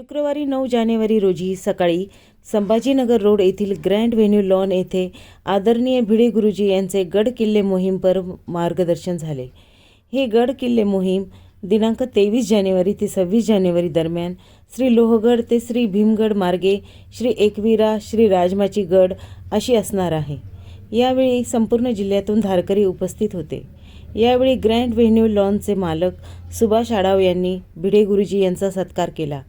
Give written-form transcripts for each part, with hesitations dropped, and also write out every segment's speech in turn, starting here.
शुक्रवारी 9 जानेवारी रोजी सकाळी संभाजीनगर रोड येथील ग्रँड व्हेन्यू लॉन येथे आदरणीय भिडे गुरुजी यांचे गड किल्ले मोहीम पर मार्गदर्शन झाले। हे गड किल्ले मोहीम दिनांक 23 जानेवारी ते 26 जानेवारी दरम्यान श्री लोहगड ते श्री भीमगड मार्गे श्री एकवीरा श्री राजमाची गड अशी असणार आहे। यावेळी संपूर्ण जिल्ह्यातून धारकरी उपस्थित होते। यावेळी ग्रँड व्हेन्यू लॉनचे मालक सुभाष आढाव यांनी भिडे गुरुजी यांचा सत्कार केला।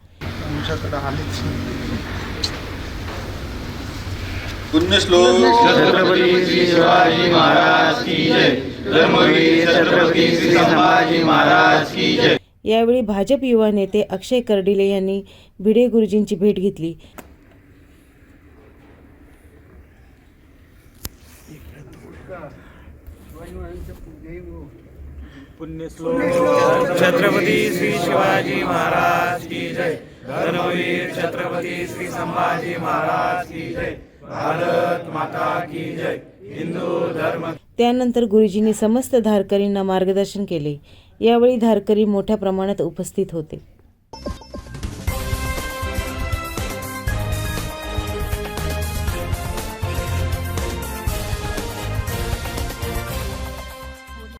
पुण्यश्लोक छत्रपती श्री शिवाजी महाराज की जय। धर्मवीर छत्रपती श्री संभाजी महाराज की जय। यावेळी भाजप युवा नेते अक्षय कर्डिले यांनी भिडे गुरुजींची भेट घेतली। पुण्यश्लोक छत्रपती श्री शिवाजी महाराज की जय। धर्मवीर छत्रपती श्री संभाजी महाराज की जय। भारत माता की जय। हिंदू धर्म। त्यानंतर गुरुजींनी समस्त धारकरींना मार्गदर्शन केले। यावेळी धारकरी मोठ्या प्रमाणात उपस्थित होते।